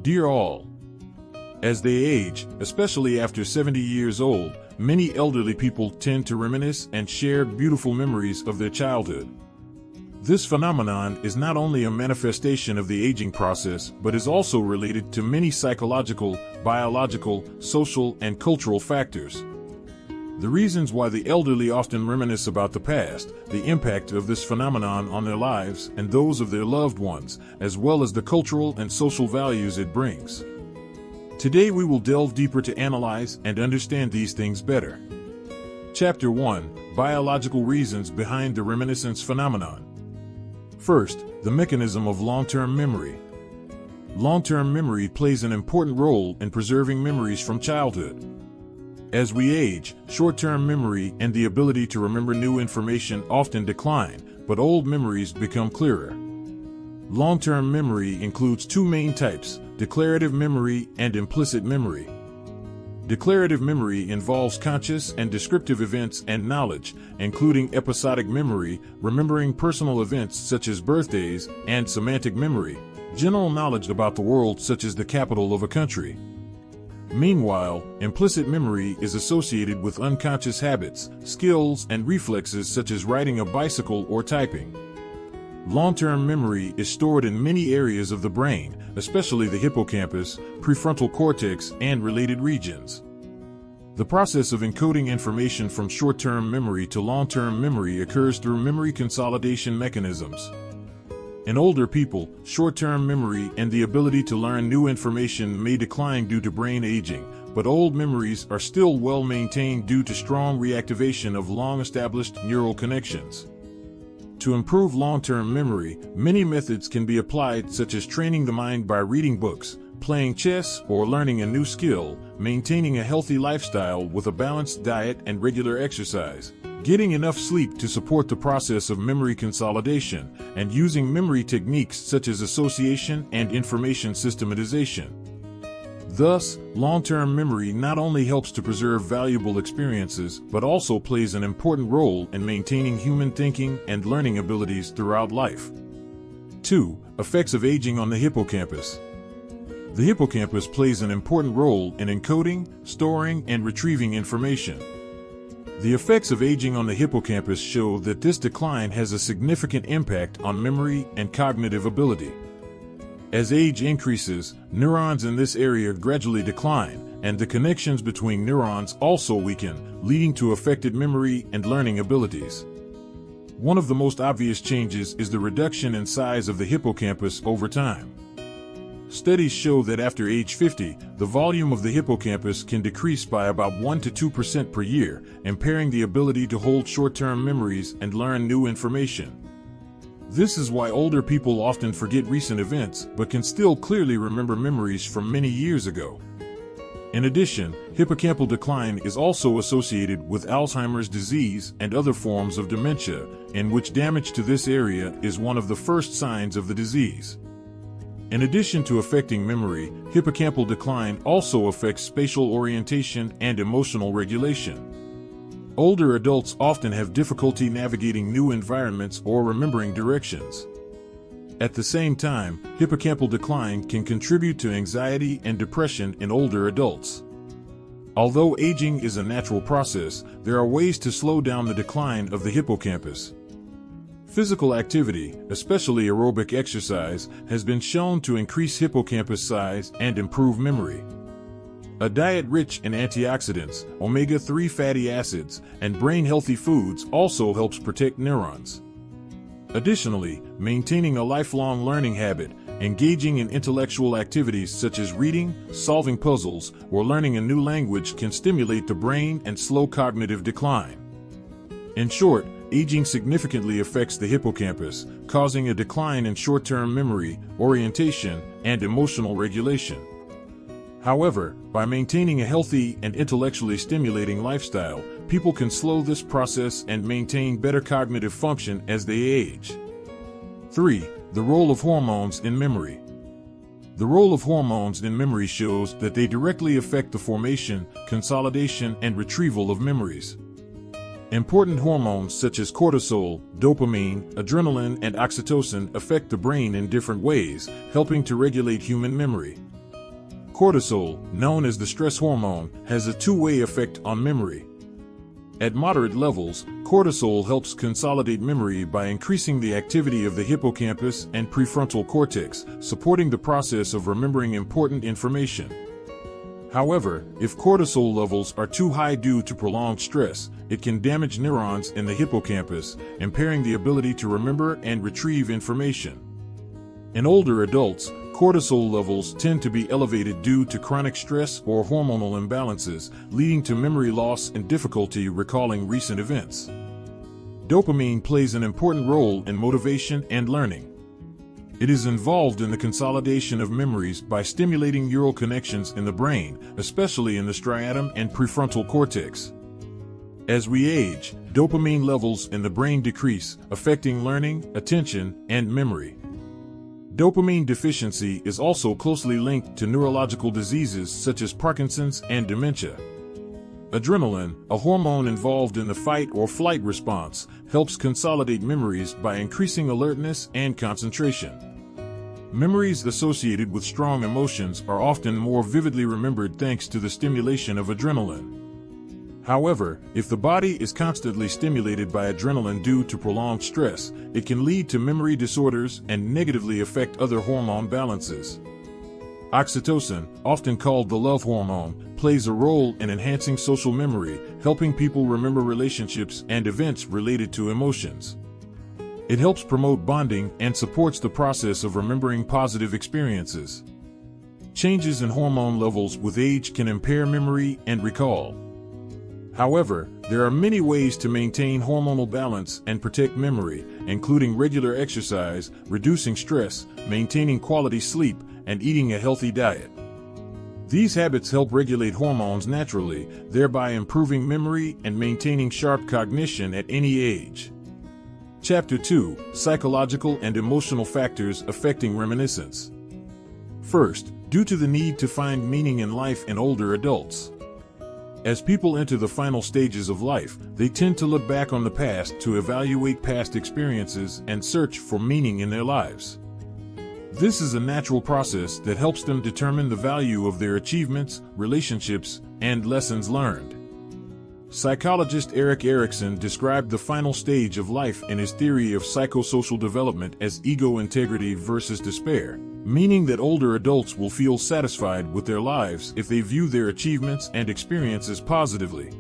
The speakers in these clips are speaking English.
Dear all, as they age, especially after 70 years old, many elderly people tend to reminisce and share beautiful memories of their childhood. This phenomenon is not only a manifestation of the aging process, but is also related to many psychological, biological, social, and cultural factors. The reasons why the elderly often reminisce about the past, the impact of this phenomenon on their lives and those of their loved ones, as well as the cultural and social values it brings. Today we will delve deeper to analyze and understand these things better. Chapter 1: Biological Reasons Behind the Reminiscence Phenomenon. First, the mechanism of long-term memory. Long-term memory plays an important role in preserving memories from childhood. As we age, short-term memory and the ability to remember new information often decline, but old memories become clearer. Long-term memory includes two main types: declarative memory and implicit memory. Declarative memory involves conscious and descriptive events and knowledge, including episodic memory, remembering personal events such as birthdays, and semantic memory, general knowledge about the world such as the capital of a country. Meanwhile, implicit memory is associated with unconscious habits, skills, and reflexes such as riding a bicycle or typing. Long-term memory is stored in many areas of the brain, especially the hippocampus, prefrontal cortex, and related regions. The process of encoding information from short-term memory to long-term memory occurs through memory consolidation mechanisms. In older people, short-term memory and the ability to learn new information may decline due to brain aging, but old memories are still well maintained due to strong reactivation of long-established neural connections. To improve long-term memory, many methods can be applied, such as training the mind by reading books, playing chess, or learning a new skill, maintaining a healthy lifestyle with a balanced diet and regular exercise, getting enough sleep to support the process of memory consolidation, and using memory techniques such as association and information systematization. Thus, long-term memory not only helps to preserve valuable experiences, but also plays an important role in maintaining human thinking and learning abilities throughout life. 2. Effects of aging on the hippocampus. The hippocampus plays an important role in encoding, storing, and retrieving information. The effects of aging on the hippocampus show that this decline has a significant impact on memory and cognitive ability. As age increases, neurons in this area gradually decline, and the connections between neurons also weaken, leading to affected memory and learning abilities. One of the most obvious changes is the reduction in size of the hippocampus over time. Studies show that after age 50, the volume of the hippocampus can decrease by about 1 to 2% per year, impairing the ability to hold short-term memories and learn new information. This is why older people often forget recent events, but can still clearly remember memories from many years ago. In addition, hippocampal decline is also associated with Alzheimer's disease and other forms of dementia, in which damage to this area is one of the first signs of the disease. In addition to affecting memory, hippocampal decline also affects spatial orientation and emotional regulation. Older adults often have difficulty navigating new environments or remembering directions. At the same time, hippocampal decline can contribute to anxiety and depression in older adults. Although aging is a natural process, there are ways to slow down the decline of the hippocampus. Physical activity, especially aerobic exercise, has been shown to increase hippocampus size and improve memory. A diet rich in antioxidants, omega-3 fatty acids, and brain-healthy foods also helps protect neurons. Additionally, maintaining a lifelong learning habit, engaging in intellectual activities such as reading, solving puzzles, or learning a new language can stimulate the brain and slow cognitive decline. In short, aging significantly affects the hippocampus, causing a decline in short-term memory, orientation, and emotional regulation. However, by maintaining a healthy and intellectually stimulating lifestyle, people can slow this process and maintain better cognitive function as they age. 3. The role of hormones in memory. The role of hormones in memory shows that they directly affect the formation, consolidation, and retrieval of memories. Important hormones such as cortisol, dopamine, adrenaline, and oxytocin affect the brain in different ways, helping to regulate human memory. Cortisol, known as the stress hormone, has a two-way effect on memory. At moderate levels, cortisol helps consolidate memory by increasing the activity of the hippocampus and prefrontal cortex, supporting the process of remembering important information. However, if cortisol levels are too high due to prolonged stress, it can damage neurons in the hippocampus, impairing the ability to remember and retrieve information. In older adults, cortisol levels tend to be elevated due to chronic stress or hormonal imbalances, leading to memory loss and difficulty recalling recent events. Dopamine plays an important role in motivation and learning. It is involved in the consolidation of memories by stimulating neural connections in the brain, especially in the striatum and prefrontal cortex. As we age, dopamine levels in the brain decrease, affecting learning, attention, and memory. Dopamine deficiency is also closely linked to neurological diseases such as Parkinson's and dementia. Adrenaline, a hormone involved in the fight or flight response, helps consolidate memories by increasing alertness and concentration. Memories associated with strong emotions are often more vividly remembered thanks to the stimulation of adrenaline. However, if the body is constantly stimulated by adrenaline due to prolonged stress, it can lead to memory disorders and negatively affect other hormone balances. Oxytocin, often called the love hormone, plays a role in enhancing social memory, helping people remember relationships and events related to emotions. It helps promote bonding and supports the process of remembering positive experiences. Changes in hormone levels with age can impair memory and recall. However, there are many ways to maintain hormonal balance and protect memory, including regular exercise, reducing stress, maintaining quality sleep, and eating a healthy diet. These habits help regulate hormones naturally, thereby improving memory and maintaining sharp cognition at any age. Chapter 2: Psychological and Emotional Factors Affecting Reminiscence. First, due to the need to find meaning in life in older adults. As people enter the final stages of life, they tend to look back on the past to evaluate past experiences and search for meaning in their lives. This is a natural process that helps them determine the value of their achievements, relationships, and lessons learned. Psychologist Erik Erikson described the final stage of life in his theory of psychosocial development as ego integrity versus despair, meaning that older adults will feel satisfied with their lives if they view their achievements and experiences positively.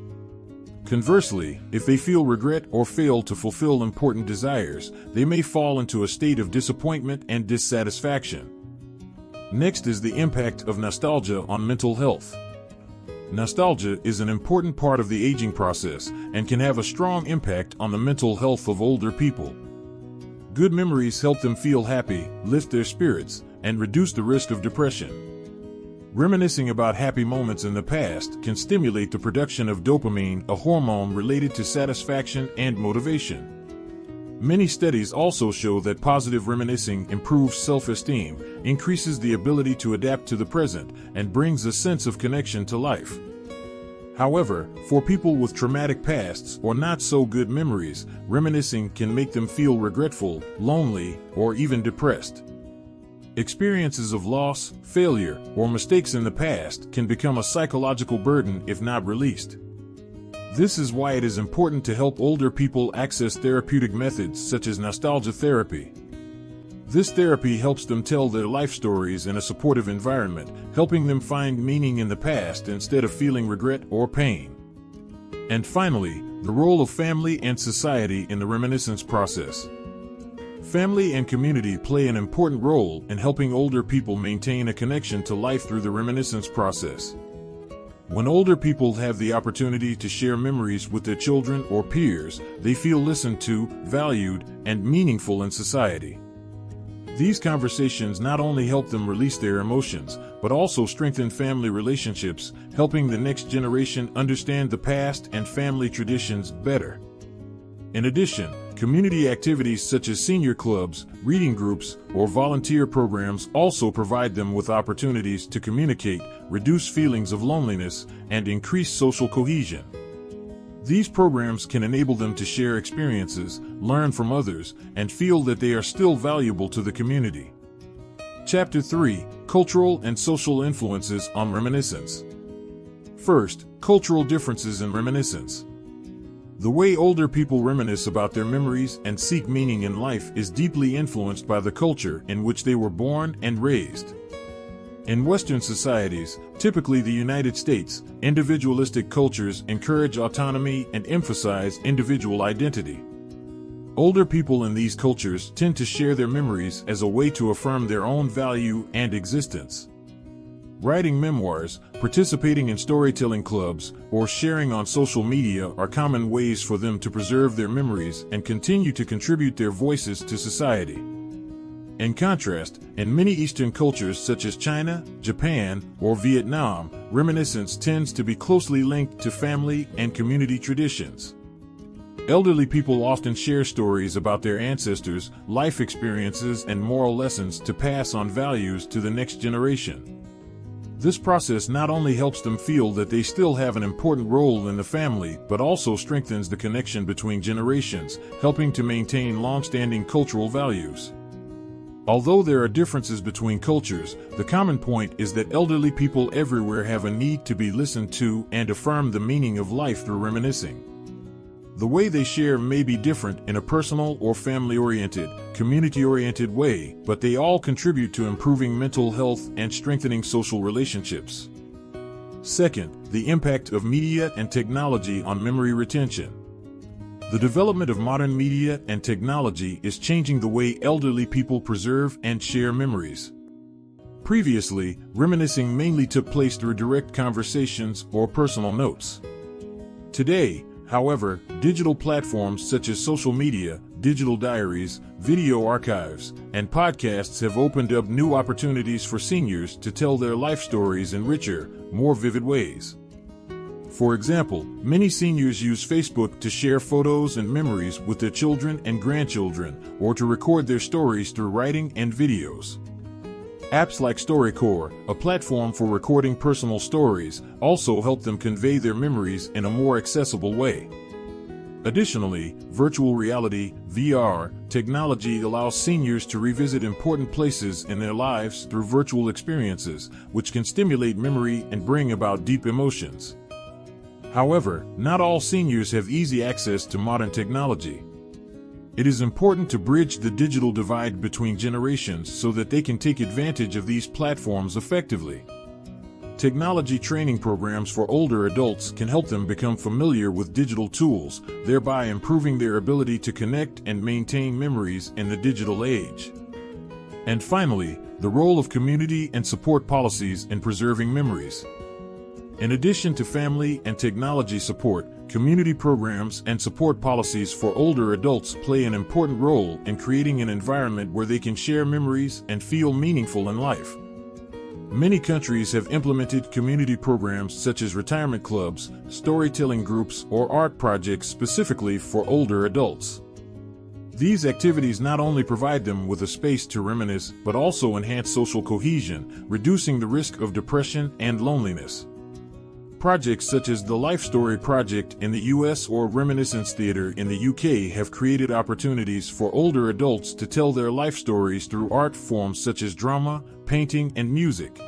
Conversely, if they feel regret or fail to fulfill important desires, they may fall into a state of disappointment and dissatisfaction. Next is the impact of nostalgia on mental health. Nostalgia is an important part of the aging process and can have a strong impact on the mental health of older people. Good memories help them feel happy, lift their spirits, and reduce the risk of depression. Reminiscing about happy moments in the past can stimulate the production of dopamine, a hormone related to satisfaction and motivation. Many studies also show that positive reminiscing improves self-esteem, increases the ability to adapt to the present, and brings a sense of connection to life. However, for people with traumatic pasts or not so good memories, reminiscing can make them feel regretful, lonely, or even depressed. Experiences of loss, failure, or mistakes in the past can become a psychological burden if not released. This is why it is important to help older people access therapeutic methods such as nostalgia therapy. This therapy helps them tell their life stories in a supportive environment, helping them find meaning in the past instead of feeling regret or pain. And finally, the role of family and society in the reminiscence process. Family and community play an important role in helping older people maintain a connection to life through the reminiscence process. When older people have the opportunity to share memories with their children or peers, they feel listened to, valued, and meaningful in society. These conversations not only help them release their emotions, but also strengthen family relationships, helping the next generation understand the past and family traditions better. In addition, community activities such as senior clubs, reading groups, or volunteer programs also provide them with opportunities to communicate, reduce feelings of loneliness, and increase social cohesion. These programs can enable them to share experiences, learn from others, and feel that they are still valuable to the community. Chapter 3: Cultural and Social Influences on Reminiscence. First, cultural differences in reminiscence. The way older people reminisce about their memories and seek meaning in life is deeply influenced by the culture in which they were born and raised. In Western societies, typically the United States, individualistic cultures encourage autonomy and emphasize individual identity. Older people in these cultures tend to share their memories as a way to affirm their own value and existence. Writing memoirs, participating in storytelling clubs, or sharing on social media are common ways for them to preserve their memories and continue to contribute their voices to society. In contrast, in many Eastern cultures such as China, Japan, or Vietnam, reminiscence tends to be closely linked to family and community traditions. Elderly people often share stories about their ancestors, life experiences, and moral lessons to pass on values to the next generation. This process not only helps them feel that they still have an important role in the family, but also strengthens the connection between generations, helping to maintain long-standing cultural values. Although there are differences between cultures, the common point is that elderly people everywhere have a need to be listened to and affirm the meaning of life through reminiscing. The way they share may be different in a personal or family-oriented, community-oriented way, but they all contribute to improving mental health and strengthening social relationships. Second, the impact of media and technology on memory retention. The development of modern media and technology is changing the way elderly people preserve and share memories. Previously, reminiscing mainly took place through direct conversations or personal notes. Today, however, digital platforms such as social media, digital diaries, video archives, and podcasts have opened up new opportunities for seniors to tell their life stories in richer, more vivid ways. For example, many seniors use Facebook to share photos and memories with their children and grandchildren, or to record their stories through writing and videos. Apps like StoryCorps, a platform for recording personal stories, also help them convey their memories in a more accessible way. Additionally, virtual reality (VR) technology allows seniors to revisit important places in their lives through virtual experiences, which can stimulate memory and bring about deep emotions. However, not all seniors have easy access to modern technology. It is important to bridge the digital divide between generations so that they can take advantage of these platforms effectively. Technology training programs for older adults can help them become familiar with digital tools, thereby improving their ability to connect and maintain memories in the digital age. And finally, the role of community and support policies in preserving memories. In addition to family and technology support, community programs and support policies for older adults play an important role in creating an environment where they can share memories and feel meaningful in life. Many countries have implemented community programs such as retirement clubs, storytelling groups, or art projects specifically for older adults. These activities not only provide them with a space to reminisce, but also enhance social cohesion, reducing the risk of depression and loneliness. Projects such as the Life Story Project in the US or Reminiscence Theatre in the UK have created opportunities for older adults to tell their life stories through art forms such as drama, painting, and music.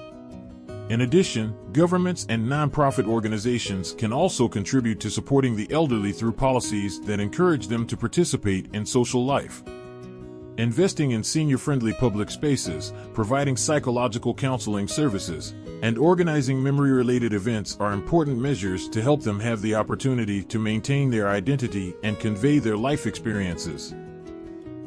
In addition, governments and nonprofit organizations can also contribute to supporting the elderly through policies that encourage them to participate in social life. Investing in senior-friendly public spaces, providing psychological counseling services, and organizing memory-related events are important measures to help them have the opportunity to maintain their identity and convey their life experiences.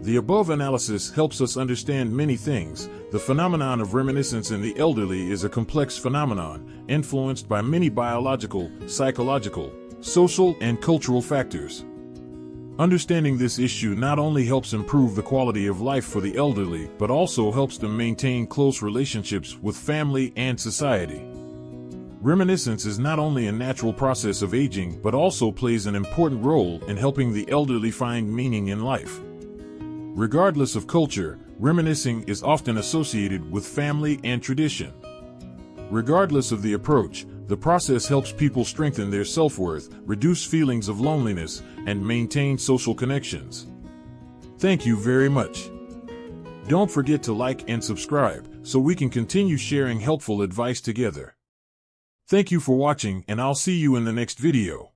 The above analysis helps us understand many things. The phenomenon of reminiscence in the elderly is a complex phenomenon, influenced by many biological, psychological, social, and cultural factors. Understanding this issue not only helps improve the quality of life for the elderly, but also helps them maintain close relationships with family and society. Reminiscence is not only a natural process of aging, but also plays an important role in helping the elderly find meaning in life. Regardless of culture, reminiscing is often associated with family and tradition. Regardless of the approach, the process helps people strengthen their self-worth, reduce feelings of loneliness, and maintain social connections. Thank you very much. Don't forget to like and subscribe so we can continue sharing helpful advice together. Thank you for watching, and I'll see you in the next video.